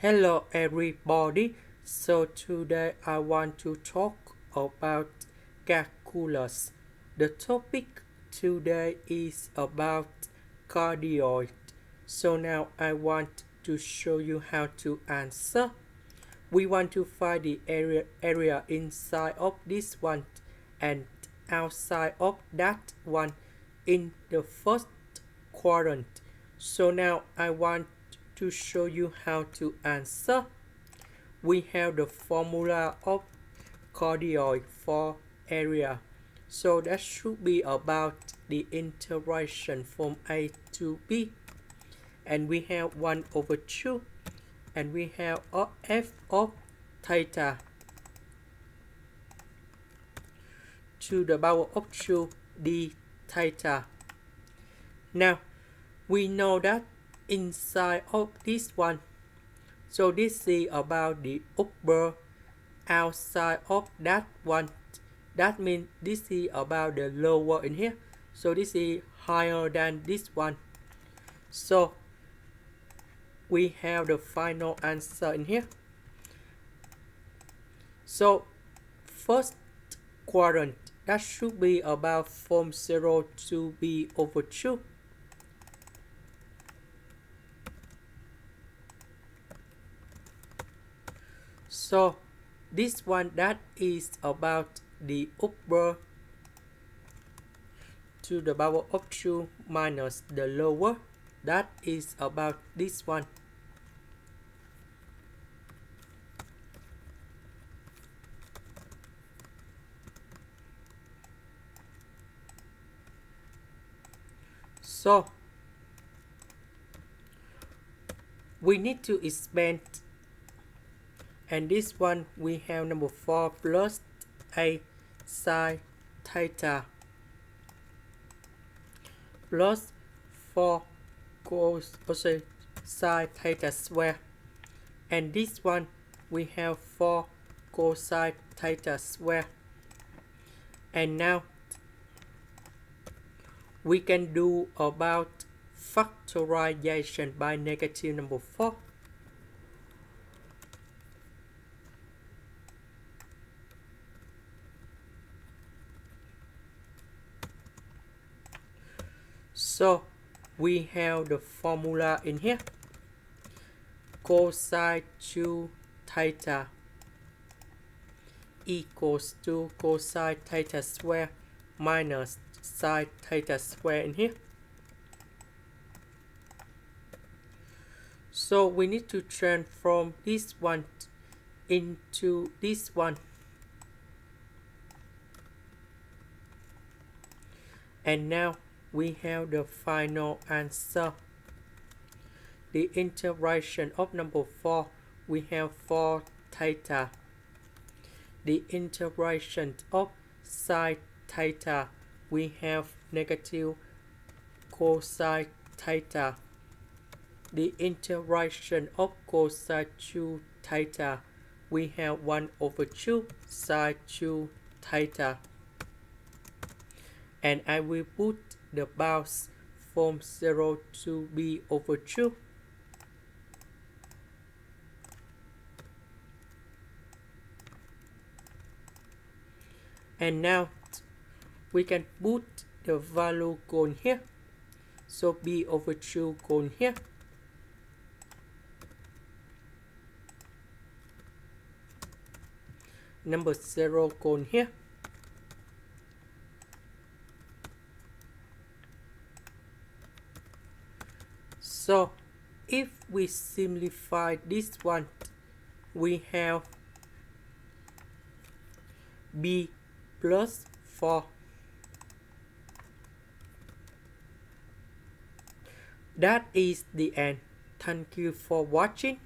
Hello everybody. So today I want to talk about calculus. The topic today is about cardioid. So now I want to show you how to answer. We want to find the area inside of this one and outside of that one in the first quadrant. So now I want to show you how to answer. We have the formula of cardioid for area. So that should be about the integration from A to B. And we have 1 over 2. And we have f of theta to the power of 2 d theta. Now, we know that inside of this one, so this is about the upper outside of that one. That means this is about the lower in here. So this is higher than this one. So we have the final answer in here. So first quadrant, that should be about from 0 to b over 2. So this one, that is about the upper to the power of 2 minus the lower. That is about this one. So we need to expand, and this one we have number 4 plus a sine theta plus 4 cosine theta square, and this one we have 4 cosine theta square. And now we can do about factorization by negative number 4. So we have the formula in here. Cosine 2 theta equals to cosine theta square minus sine theta square in here. So we need to transform this one into this one. And now we have the final answer. The integration of number 4, we have 4 theta. The integration of sine theta, we have negative cosine theta. The integration of cosine 2 theta, we have 1 over 2 sine 2 theta. And I will put the bounds from 0 to b over 2. And now we can put the value going here. So b over 2 going here. Number 0 going here. So if we simplify this one, we have b plus 4. That is the end. Thank you for watching.